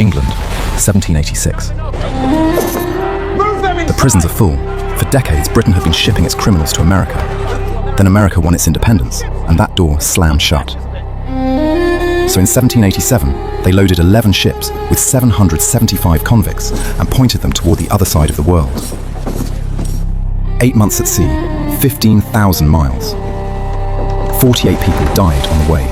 England, 1786. The prisons are full. For decades, Britain had been shipping its criminals to America. Then America won its independence, and that door slammed shut. So in 1787, they loaded 11 ships with 775 convicts and pointed them toward the other side of the world. 8 months at sea, 15,000 miles. 48 people died on the way.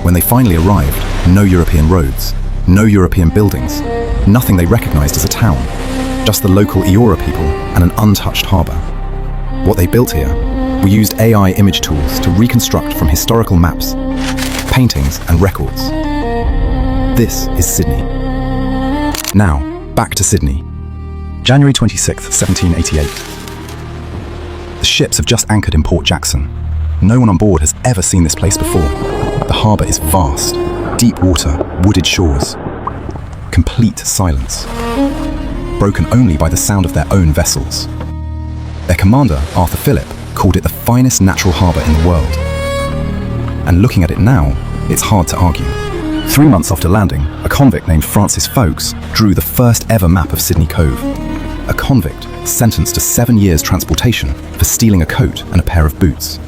When they finally arrived, no European roads, no European buildings, nothing they recognized as a town, just the local Eora people and an untouched harbor. What they built here, we used AI image tools to reconstruct from historical maps, paintings and records. This is Sydney. Now, back to Sydney. January 26th, 1788. The ships have just anchored in Port Jackson. No one on board has ever seen this place before. The harbour is vast, deep water, wooded shores. Complete silence. Broken only by the sound of their own vessels. Their commander, Arthur Phillip, called it the finest natural harbour in the world. And looking at it now, it's hard to argue. 3 months after landing, a convict named Francis Folkes drew the first ever map of Sydney Cove. A convict sentenced to 7 years transportation for stealing a coat and a pair of boots.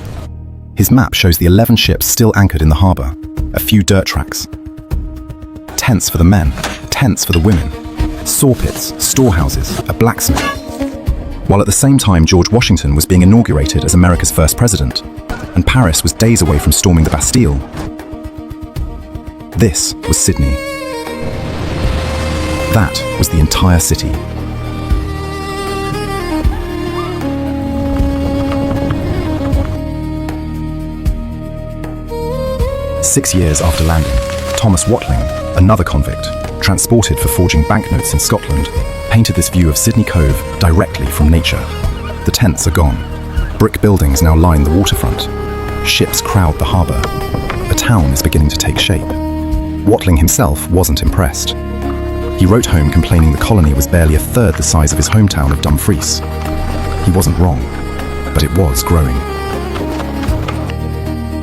His map shows the 11 ships still anchored in the harbour, a few dirt tracks. Tents for the men, tents for the women, saw pits, storehouses, a blacksmith. While at the same time George Washington was being inaugurated as America's first president, and Paris was days away from storming the Bastille, this was Sydney. That was the entire city. Six years after landing, Thomas Watling, another convict, transported for forging banknotes in Scotland, painted this view of Sydney Cove directly from nature. The tents are gone. Brick buildings now line the waterfront. Ships crowd the harbour. A town is beginning to take shape. Watling himself wasn't impressed. He wrote home complaining the colony was barely a third the size of his hometown of Dumfries. He wasn't wrong, but it was growing.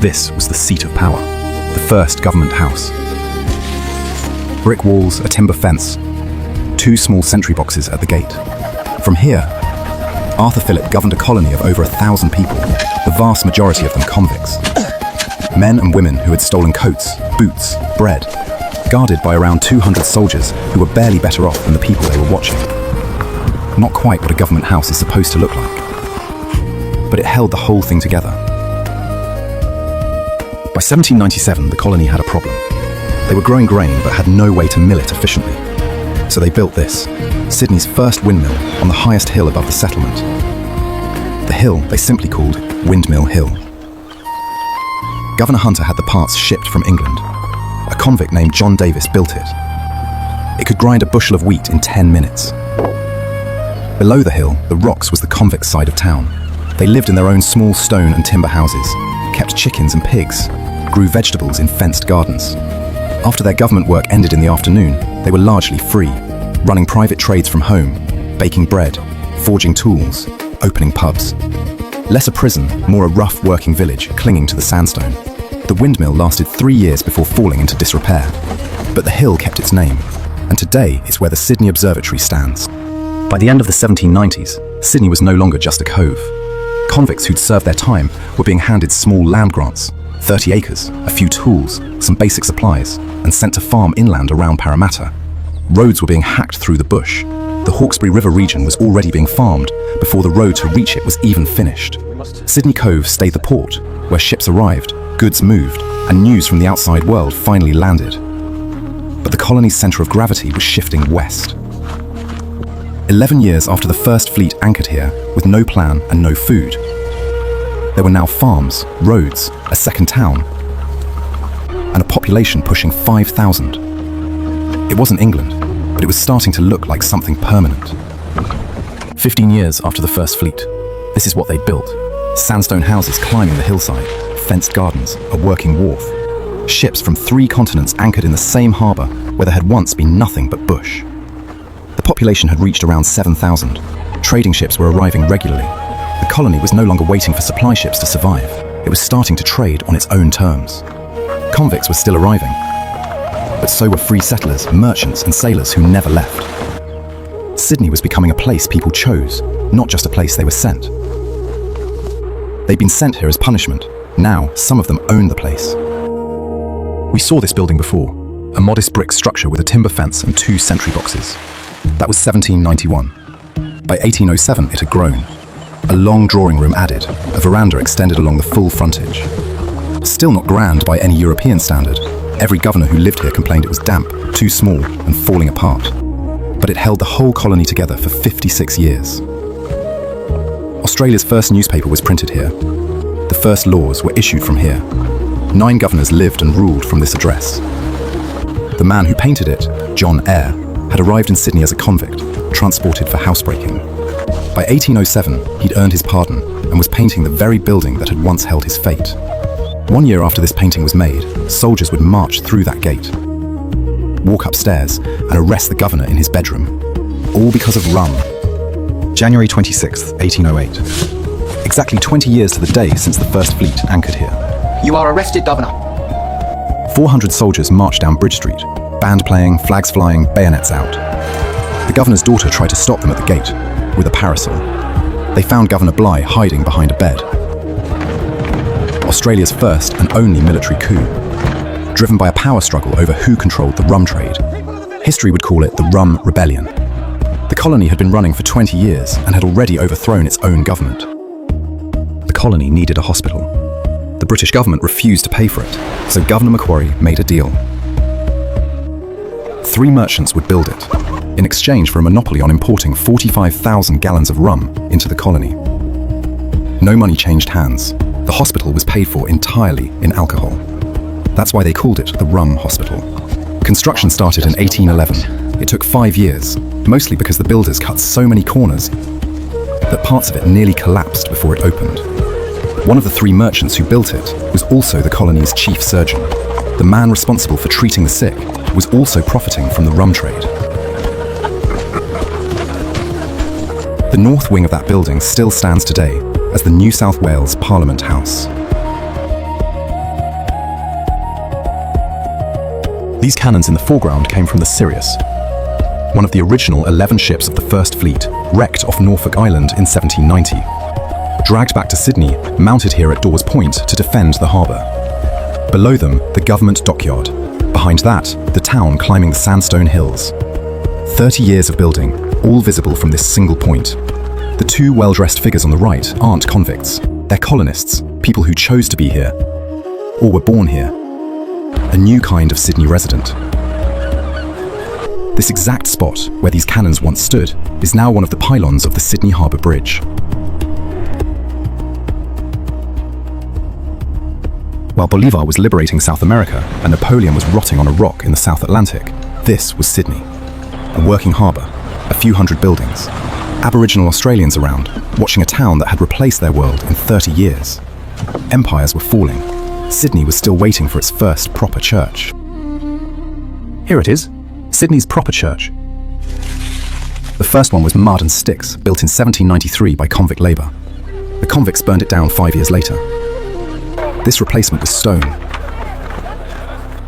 This was the seat of power, the first government house. Brick walls, a timber fence, 2 small sentry boxes at the gate. From here, Arthur Phillip governed a colony of over 1,000 people, the vast majority of them convicts. Men and women who had stolen coats, boots, bread, guarded by around 200 soldiers who were barely better off than the people they were watching. Not quite what a government house is supposed to look like, but it held the whole thing together. By 1797, the colony had a problem. They were growing grain but had no way to mill it efficiently. So they built this, Sydney's first windmill on the highest hill above the settlement. The hill they simply called Windmill Hill. Governor Hunter had the parts shipped from England. A convict named John Davis built it. It could grind a bushel of wheat in 10 minutes. Below the hill, the rocks was the convicts' side of town. They lived in their own small stone and timber houses, kept chickens and pigs, grew vegetables in fenced gardens. After their government work ended in the afternoon, they were largely free, running private trades from home, baking bread, forging tools, opening pubs. Less a prison, more a rough working village clinging to the sandstone. The windmill lasted 3 years before falling into disrepair. But the hill kept its name, and today it's where the Sydney Observatory stands. By the end of the 1790s, Sydney was no longer just a cove. Convicts who'd served their time were being handed small land grants, 30 acres, a few tools, some basic supplies, and sent to farm inland around Parramatta. Roads were being hacked through the bush. The Hawkesbury River region was already being farmed before the road to reach it was even finished. Sydney Cove stayed the port, where ships arrived, goods moved, and news from the outside world finally landed. But the colony's centre of gravity was shifting west. 11 years after the first fleet anchored here, with no plan and no food, there were now farms, roads, a second town, and a population pushing 5,000. It wasn't England, but it was starting to look like something permanent. 15 years after the first fleet, this is what they'd built. Sandstone houses climbing the hillside, fenced gardens, a working wharf. Ships from 3 continents anchored in the same harbour where there had once been nothing but bush. The population had reached around 7,000. Trading ships were arriving regularly. The colony was no longer waiting for supply ships to survive. It was starting to trade on its own terms. Convicts were still arriving. but so were free settlers, merchants, and sailors who never left. Sydney was becoming a place people chose, not just a place they were sent. They'd been sent here as punishment. Now, some of them owned the place. We saw this building before, a modest brick structure with a timber fence and 2 sentry boxes. That was 1791. By 1807, it had grown. A long drawing room added, a veranda extended along the full frontage. Still not grand by any European standard. Every governor who lived here complained it was damp, too small, and falling apart. But it held the whole colony together for 56 years. Australia's first newspaper was printed here. The first laws were issued from here. 9 governors lived and ruled from this address. The man who painted it, John Eyre, had arrived in Sydney as a convict, transported for housebreaking. By 1807, he'd earned his pardon and was painting the very building that had once held his fate. 1 year after this painting was made, soldiers would march through that gate, walk upstairs, and arrest the governor in his bedroom. All because of rum. January 26th, 1808. Exactly 20 years to the day since the First Fleet anchored here. You are arrested, Governor. 400 soldiers marched down Bridge Street, band playing, flags flying, bayonets out. The governor's daughter tried to stop them at the gate with a parasol. They found Governor Bligh hiding behind a bed. Australia's first and only military coup, driven by a power struggle over who controlled the rum trade. History would call it the Rum Rebellion. The colony had been running for 20 years and had already overthrown its own government. The colony needed a hospital. The British government refused to pay for it, so Governor Macquarie made a deal. 3 merchants would build it, in exchange for a monopoly on importing 45,000 gallons of rum into the colony. No money changed hands. The hospital was paid for entirely in alcohol. That's why they called it the Rum Hospital. Construction started in 1811. It took 5 years, mostly because the builders cut so many corners that parts of it nearly collapsed before it opened. One of the 3 merchants who built it was also the colony's chief surgeon. The man responsible for treating the sick was also profiting from the rum trade. The north wing of that building still stands today as the New South Wales Parliament House. These cannons in the foreground came from the Sirius, one of the original 11 ships of the First Fleet, wrecked off Norfolk Island in 1790. Dragged back to Sydney, mounted here at Dawes Point to defend the harbour. Below them, the government dockyard. Behind that, the town climbing the sandstone hills. 30 years of building, all visible from this single point. The 2 well-dressed figures on the right aren't convicts. They're colonists, people who chose to be here, or were born here. A new kind of Sydney resident. This exact spot, where these cannons once stood, is now one of the pylons of the Sydney Harbour Bridge. While Bolivar was liberating South America and Napoleon was rotting on a rock in the South Atlantic, this was Sydney. A working harbour, a few hundred buildings, Aboriginal Australians around, watching a town that had replaced their world in 30 years. Empires were falling. Sydney was still waiting for its first proper church. Here it is, Sydney's proper church. The first one was mud and sticks, built in 1793 by convict labour. The convicts burned it down 5 years later. This replacement was stone,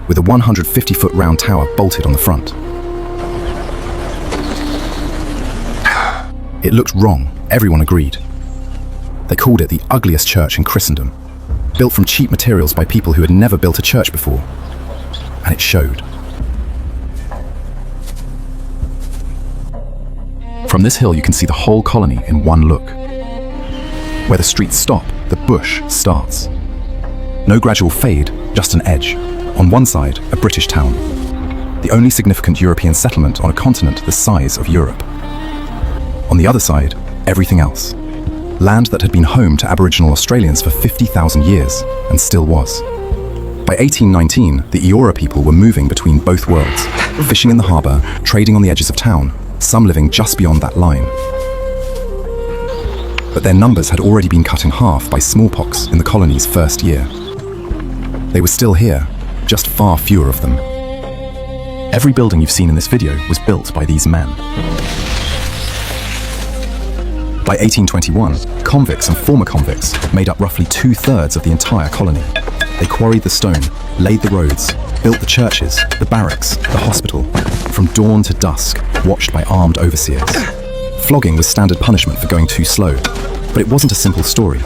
with a 150-foot round tower bolted on the front. It looked wrong, everyone agreed. They called it the ugliest church in Christendom, built from cheap materials by people who had never built a church before. And it showed. From this hill you can see the whole colony in one look. Where the streets stop, the bush starts. No gradual fade, just an edge. On one side, a British town. The only significant European settlement on a continent the size of Europe. On the other side, everything else. Land that had been home to Aboriginal Australians for 50,000 years, and still was. By 1819, the Eora people were moving between both worlds, fishing in the harbour, trading on the edges of town, some living just beyond that line. But their numbers had already been cut in half by smallpox in the colony's first year. They were still here, just far fewer of them. Every building you've seen in this video was built by these men. By 1821, convicts and former convicts made up roughly 2/3 of the entire colony. They quarried the stone, laid the roads, built the churches, the barracks, the hospital, from dawn to dusk, watched by armed overseers. Flogging was standard punishment for going too slow, but it wasn't a simple story.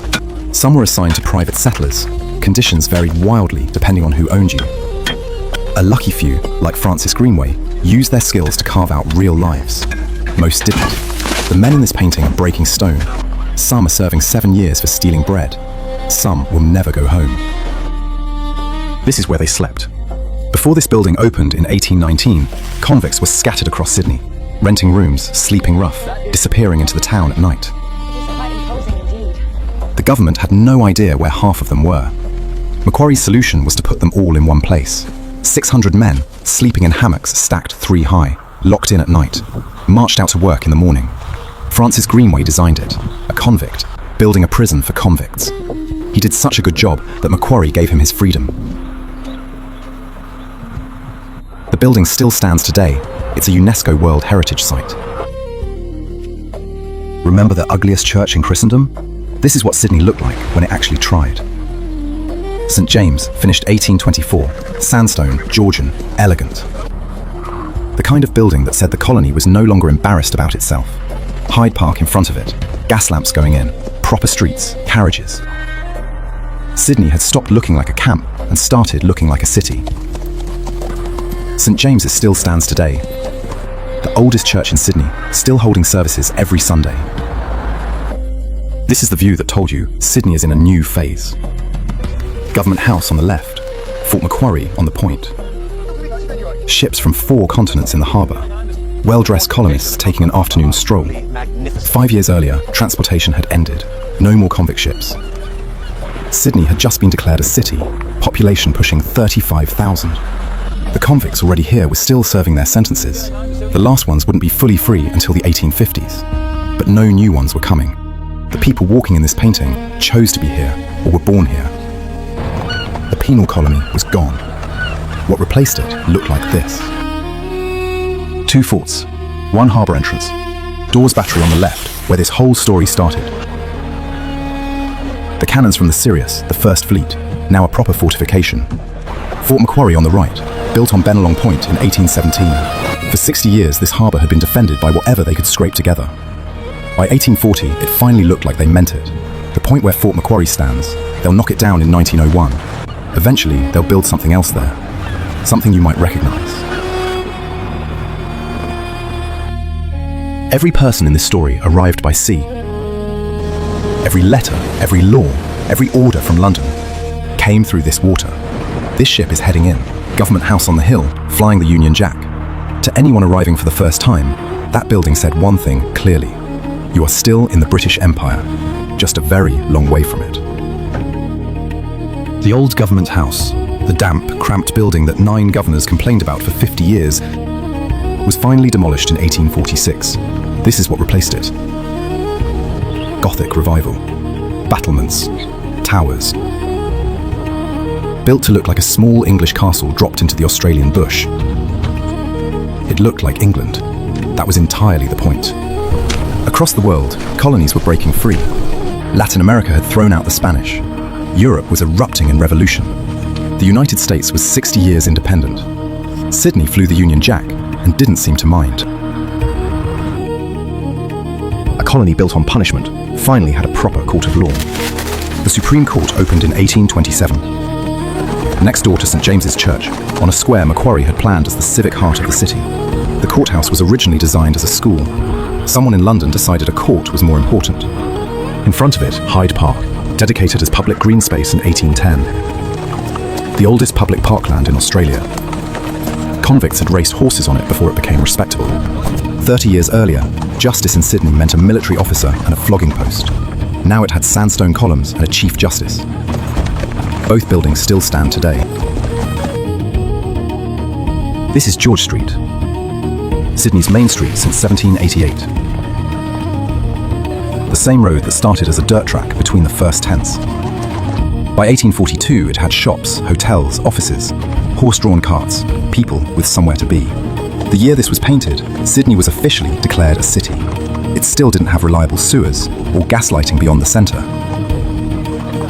Some were assigned to private settlers. Conditions varied wildly depending on who owned you. A lucky few, like Francis Greenway, used their skills to carve out real lives. Most didn't. The men in this painting are breaking stone. Some are serving 7 years for stealing bread. Some will never go home. This is where they slept. Before this building opened in 1819, convicts were scattered across Sydney, renting rooms, sleeping rough, disappearing into the town at night. The government had no idea where half of them were. Macquarie's solution was to put them all in one place. 600 men, sleeping in hammocks stacked 3 high, locked in at night, marched out to work in the morning. Francis Greenway designed it, a convict, building a prison for convicts. He did such a good job that Macquarie gave him his freedom. The building still stands today. It's a UNESCO World Heritage Site. Remember the ugliest church in Christendom? This is what Sydney looked like when it actually tried. St James finished 1824, sandstone, Georgian, elegant. The kind of building that said the colony was no longer embarrassed about itself. Hyde Park in front of it, gas lamps going in, proper streets, carriages. Sydney had stopped looking like a camp and started looking like a city. St James's still stands today, the oldest church in Sydney, still holding services every Sunday. This is the view that told you Sydney is in a new phase. Government House on the left, Fort Macquarie on the point. Ships from 4 continents in the harbour, well-dressed colonists taking an afternoon stroll. 5 years earlier, transportation had ended, no more convict ships. Sydney had just been declared a city, population pushing 35,000. The convicts already here were still serving their sentences. The last ones wouldn't be fully free until the 1850s, but no new ones were coming. The people walking in this painting chose to be here or were born here. The penal colony was gone. What replaced it looked like this. 2 forts, 1 harbour entrance, Dawes Battery on the left, where this whole story started. The cannons from the Sirius, the First Fleet, now a proper fortification. Fort Macquarie on the right, built on Benelong Point in 1817. For 60 years, this harbour had been defended by whatever they could scrape together. By 1840, it finally looked like they meant it. The point where Fort Macquarie stands, they'll knock it down in 1901. Eventually, they'll build something else there. Something you might recognise. Every person in this story arrived by sea. Every letter, every law, every order from London came through this water. This ship is heading in, Government House on the hill, flying the Union Jack. To anyone arriving for the first time, that building said one thing clearly. You are still in the British Empire, just a very long way from it. The old Government House, the damp, cramped building that 9 governors complained about for 50 years, was finally demolished in 1846. This is what replaced it. Gothic revival. Battlements. Towers. Built to look like a small English castle dropped into the Australian bush. It looked like England. That was entirely the point. Across the world, colonies were breaking free. Latin America had thrown out the Spanish. Europe was erupting in revolution. The United States was 60 years independent. Sydney flew the Union Jack and didn't seem to mind. A colony built on punishment finally had a proper court of law. The Supreme Court opened in 1827. Next door to St James's Church, on a square Macquarie had planned as the civic heart of the city. The courthouse was originally designed as a school. Someone in London decided a court was more important. In front of it, Hyde Park, dedicated as public green space in 1810. The oldest public parkland in Australia. Convicts had raced horses on it before it became respectable. 30 years earlier, justice in Sydney meant a military officer and a flogging post. Now it had sandstone columns and a chief justice. Both buildings still stand today. This is George Street, Sydney's main street since 1788. The same road that started as a dirt track between the first tents. By 1842, it had shops, hotels, offices, horse-drawn carts, people with somewhere to be. The year this was painted, Sydney was officially declared a city. It still didn't have reliable sewers or gaslighting beyond the centre.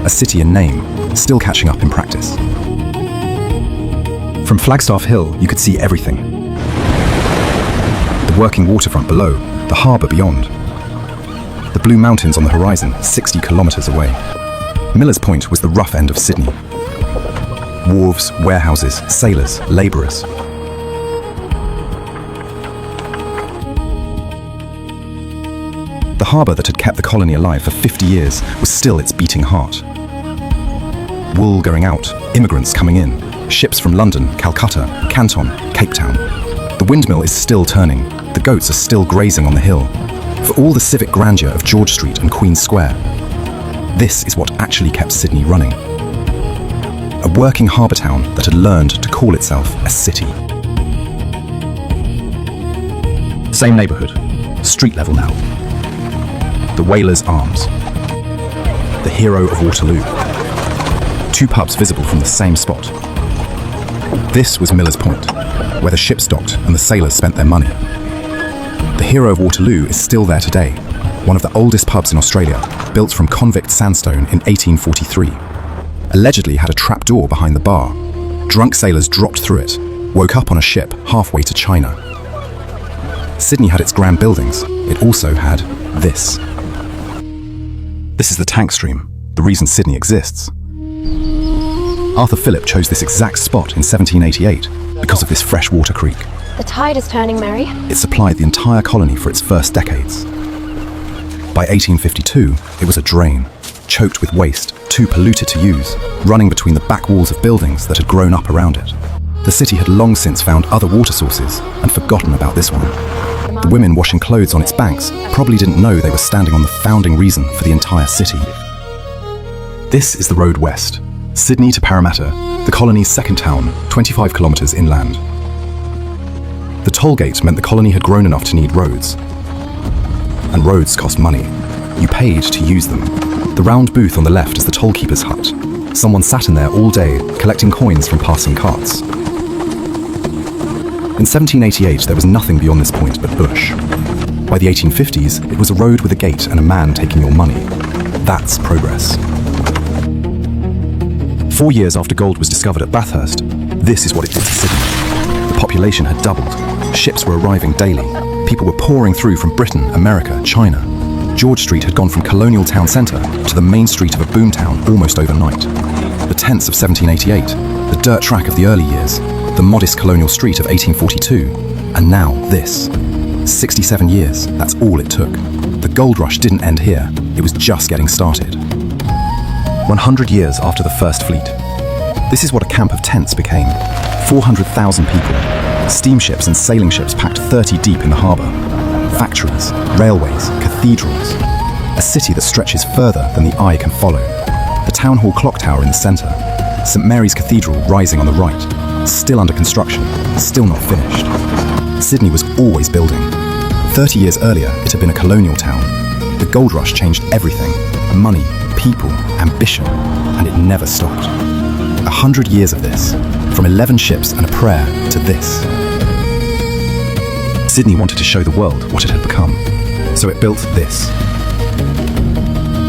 A city in name, still catching up in practice. From Flagstaff Hill, you could see everything. The working waterfront below, the harbour beyond. The Blue Mountains on the horizon, 60 kilometres away. Millers Point was the rough end of Sydney. Wharves, warehouses, sailors, labourers. The harbour that had kept the colony alive for 50 years was still its beating heart. Wool going out, immigrants coming in, ships from London, Calcutta, Canton, Cape Town. The windmill is still turning, the goats are still grazing on the hill. For all the civic grandeur of George Street and Queen's Square, this is what actually kept Sydney running. A working harbour town that had learned to call itself a city. Same neighbourhood, street level now. The Whalers Arms. The hero of Waterloo. 2 pubs visible from the same spot. This was Millers Point, where the ships docked and the sailors spent their money. The hero of Waterloo is still there today, one of the oldest pubs in Australia, built from convict sandstone in 1843. Allegedly had a trapdoor behind the bar. Drunk sailors dropped through it, woke up on a ship halfway to China. Sydney had its grand buildings. It also had this. This is the tank stream, the reason Sydney exists. Arthur Phillip chose this exact spot in 1788 because of this freshwater creek. The tide is turning, Mary. It supplied the entire colony for its first decades. By 1852, it was a drain, choked with waste, too polluted to use, running between the back walls of buildings that had grown up around it. The city had long since found other water sources and forgotten about this one. The women washing clothes on its banks probably didn't know they were standing on the founding reason for the entire city. This is the road west, Sydney to Parramatta, the colony's second town, 25 kilometres inland. The toll gate meant the colony had grown enough to need roads. And roads cost money. You paid to use them. The round booth on the left is the tollkeeper's hut. Someone sat in there all day, collecting coins from passing carts. In 1788, there was nothing beyond this point but bush. By the 1850s, it was a road with a gate and a man taking your money. That's progress. 4 years after gold was discovered at Bathurst, this is what it did to Sydney. The population had doubled. Ships were arriving daily. People were pouring through from Britain, America, China. George Street had gone from colonial town centre to the main street of a boomtown almost overnight. The tents of 1788, the dirt track of the early years, the modest colonial street of 1842, and now this. 67 years, that's all it took. The gold rush didn't end here, it was just getting started. 100 years after the first fleet. This is what a camp of tents became. 400,000 people. Steamships and sailing ships packed 30 deep in the harbour. Factories, railways, cathedrals. A city that stretches further than the eye can follow. The town hall clock tower in the centre. St Mary's Cathedral rising on the right. Still under construction, still not finished. Sydney was always building. 30 years earlier, it had been a colonial town. The gold rush changed everything. Money, people, ambition, and it never stopped. 100 years of this, from 11 ships and a prayer to this. Sydney wanted to show the world what it had become, so it built this.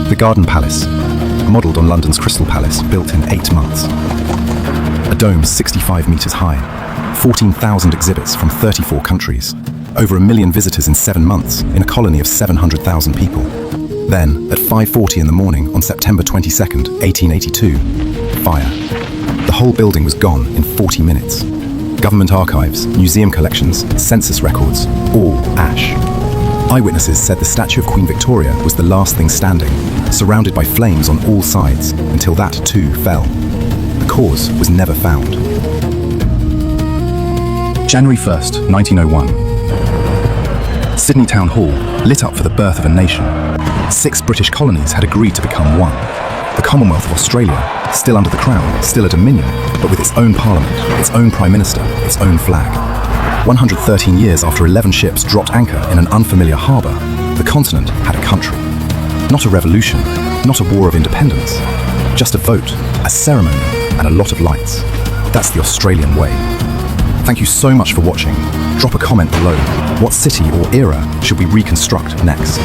The Garden Palace, modelled on London's Crystal Palace, built in 8 months. A dome 65 metres high, 14,000 exhibits from 34 countries, over 1 million visitors in 7 months in a colony of 700,000 people. Then, at 5:40 in the morning on September 22nd, 1882, fire. The whole building was gone in 40 minutes. Government archives, museum collections, census records, all ash. Eyewitnesses said the statue of Queen Victoria was the last thing standing, surrounded by flames on all sides, until that too fell. The cause was never found. January 1st, 1901. Sydney Town Hall, lit up for the birth of a nation. 6 British colonies had agreed to become one. The Commonwealth of Australia, still under the Crown, still a dominion, but with its own parliament, its own prime minister, its own flag. 113 years after 11 ships dropped anchor in an unfamiliar harbour, the continent had a country. Not a revolution, not a war of independence, just a vote, a ceremony, and a lot of lights. That's the Australian way. Thank you so much for watching. Drop a comment below. What city or era should we reconstruct next?